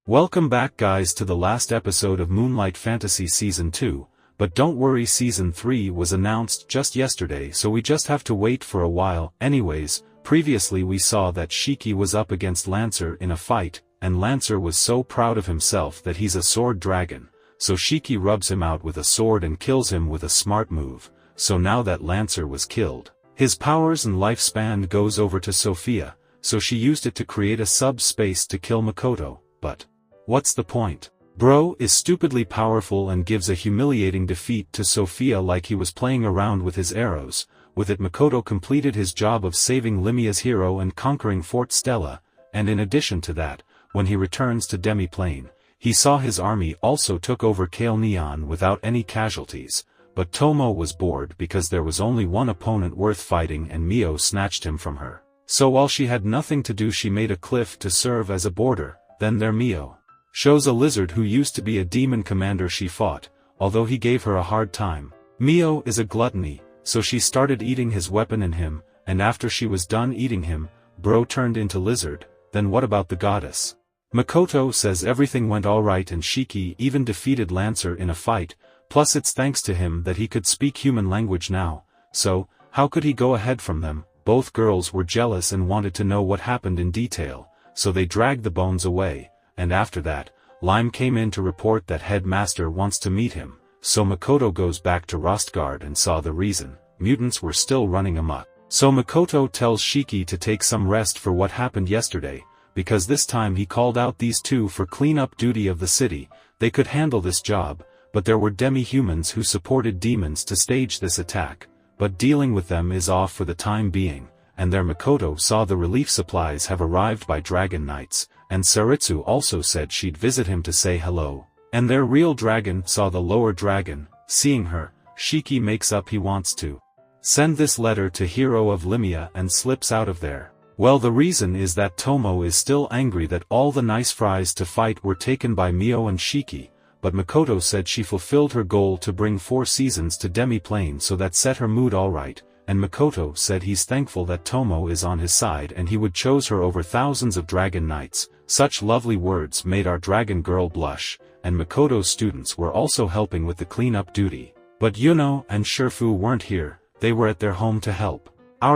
Welcome back guys to the last episode of Moonlight Fantasy Season 2, but don't worry, Season 3 was announced just yesterday, so we just have to wait for a while. Anyways, previously we saw that Shiki was up against Lancer in a fight, and Lancer was so proud of himself that he's a sword dragon, so Shiki rubs him out with a sword and kills him with a smart move. So now that Lancer was killed, his powers and lifespan goes over to Sophia, so she used it to create a sub-space to kill Makoto, but what's the point? Bro is stupidly powerful and gives a humiliating defeat to Sophia like he was playing around with his arrows. With it, Makoto completed his job of saving Limia's hero and conquering Fort Stella, and in addition to that, when he returns to Demi-Plane, he saw his army also took over Kale Neon without any casualties, but Tomo was bored because there was only one opponent worth fighting and Mio snatched him from her. So while she had nothing to do, she made a cliff to serve as a border. Then there Mio shows a lizard who used to be a demon commander she fought, although he gave her a hard time. Mio is a gluttony, so she started eating his weapon in him, and after she was done eating him, Bro turned into lizard. Then what about the goddess? Makoto says everything went alright and Shiki even defeated Lancer in a fight, plus it's thanks to him that he could speak human language now, so, how could he go ahead from them? Both girls were jealous and wanted to know what happened in detail, so they dragged the bones away. And after that, Lime came in to report that Headmaster wants to meet him, so Makoto goes back to Rostguard and saw the reason. Mutants were still running amok. So Makoto tells Shiki to take some rest for what happened yesterday, because this time he called out these two for cleanup duty of the city. They could handle this job, but there were demi-humans who supported demons to stage this attack, but dealing with them is off for the time being. And there Makoto saw the relief supplies have arrived by Dragon Knights, and Saritsu also said she'd visit him to say hello. And their real dragon saw the lower dragon. Seeing her, Shiki makes up he wants to send this letter to Hero of Limia and slips out of there. Well, the reason is that Tomo is still angry that all the nice fries to fight were taken by Mio and Shiki, but Makoto said she fulfilled her goal to bring 4 seasons to Demi-Plane, so that set her mood alright. And Makoto said he's thankful that Tomo is on his side and he would choose her over thousands of Dragon Knights. Such lovely words made our dragon girl blush, and Makoto's students were also helping with the cleanup duty. But Yuno and Shifu weren't here, they were at their home to help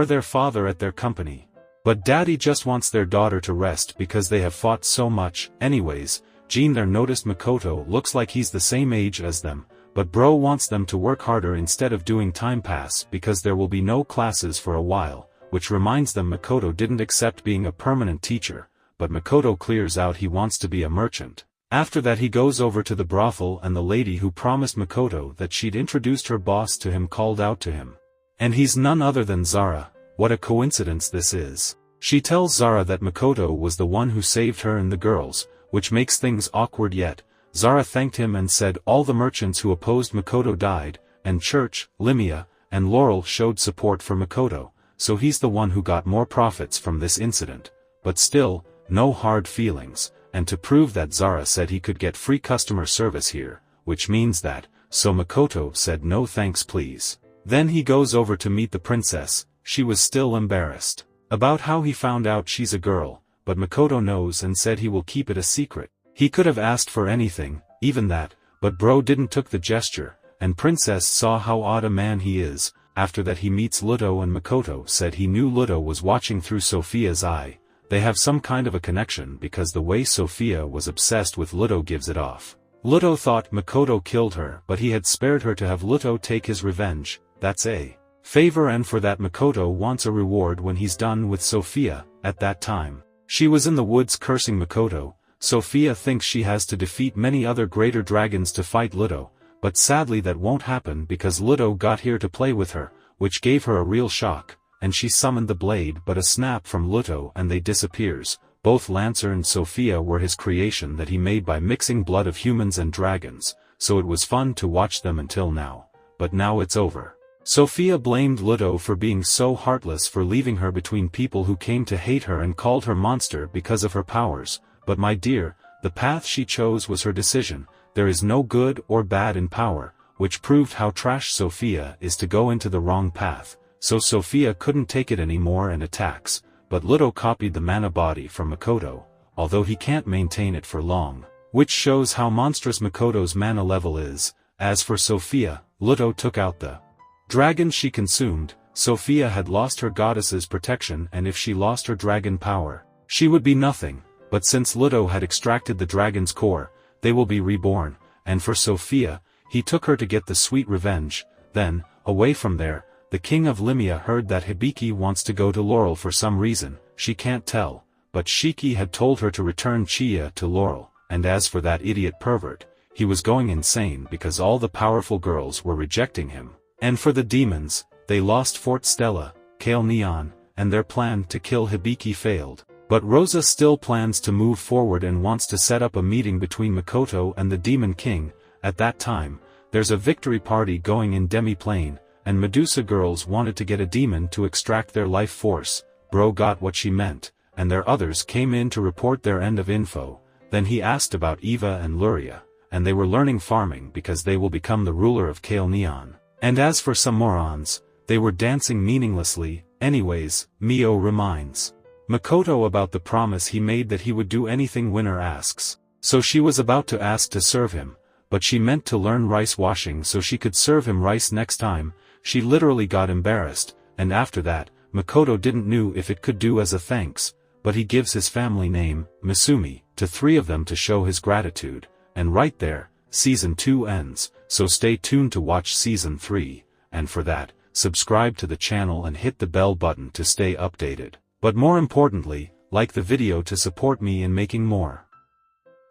their father at their company. But daddy just wants their daughter to rest because they have fought so much. Anyways, Jean there noticed Makoto looks like he's the same age as them. But Bro wants them to work harder instead of doing time pass because there will be no classes for a while, which reminds them Makoto didn't accept being a permanent teacher, but Makoto clears out he wants to be a merchant. After that he goes over to the brothel and the lady who promised Makoto that she'd introduced her boss to him called out to him. And he's none other than Zara. What a coincidence this is. She tells Zara that Makoto was the one who saved her and the girls, which makes things awkward yet. Zara thanked him and said all the merchants who opposed Makoto died, and Church, Limia, and Laurel showed support for Makoto, so he's the one who got more profits from this incident. But still, no hard feelings, and to prove that Zara said he could get free customer service here, which means that, so Makoto said no thanks please. Then he goes over to meet the princess. She was still embarrassed about how he found out she's a girl, but Makoto knows and said he will keep it a secret. He could have asked for anything, even that, but Bro didn't took the gesture, and Princess saw how odd a man he is. After that he meets Ludo and Makoto said he knew Ludo was watching through Sophia's eye. They have some kind of a connection because the way Sophia was obsessed with Ludo gives it off. Ludo thought Makoto killed her, but he had spared her to have Ludo take his revenge. That's a favor, and for that Makoto wants a reward when he's done with Sophia. At that time, she was in the woods cursing Makoto. Sophia thinks she has to defeat many other greater dragons to fight Ludo, but sadly that won't happen because Ludo got here to play with her, which gave her a real shock, and she summoned the blade but a snap from Ludo and they disappears. Both Lancer and Sophia were his creation that he made by mixing blood of humans and dragons, so it was fun to watch them until now. But now it's over. Sophia blamed Ludo for being so heartless for leaving her between people who came to hate her and called her monster because of her powers. But my dear, the path she chose was her decision. There is no good or bad in power, which proved how trash Sophia is to go into the wrong path. So Sophia couldn't take it anymore and attacks, but Ludo copied the mana body from Makoto. although he can't maintain it for long. Which shows how monstrous Makoto's mana level is. As for Sophia, Luto took out the dragon she consumed. Sophia had lost her goddess's protection, and if she lost her dragon power, she would be nothing, but since Luto had extracted the dragon's core, they will be reborn, and for Sophia, he took her to get the sweet revenge. Then, away from there, the king of Limia heard that Hibiki wants to go to Laurel for some reason, she can't tell, but Shiki had told her to return Chie to Laurel, and as for that idiot pervert, he was going insane because all the powerful girls were rejecting him. And for the demons, they lost Fort Stella, Kale Neon, and their plan to kill Hibiki failed. But Rosa still plans to move forward and wants to set up a meeting between Makoto and the Demon King. At that time, there's a victory party going in Demi-Plane, and Medusa girls wanted to get a demon to extract their life force. Bro got what she meant, and their others came in to report their end of info. Then he asked about Eva and Luria, and they were learning farming because they will become the ruler of Kale Neon. And as for some morons, they were dancing meaninglessly. Anyways, Mio reminds Makoto about the promise he made that he would do anything Winner asks. So she was about to ask to serve him, but she meant to learn rice washing so she could serve him rice next time. She literally got embarrassed, and after that, Makoto didn't know if it could do as a thanks, but he gives his family name, Misumi, to 3 of them to show his gratitude, and right there, Season 2 ends, so stay tuned to watch Season 3, and for that, subscribe to the channel and hit the bell button to stay updated. But more importantly, like the video to support me in making more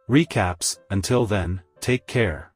recaps. Until then, take care.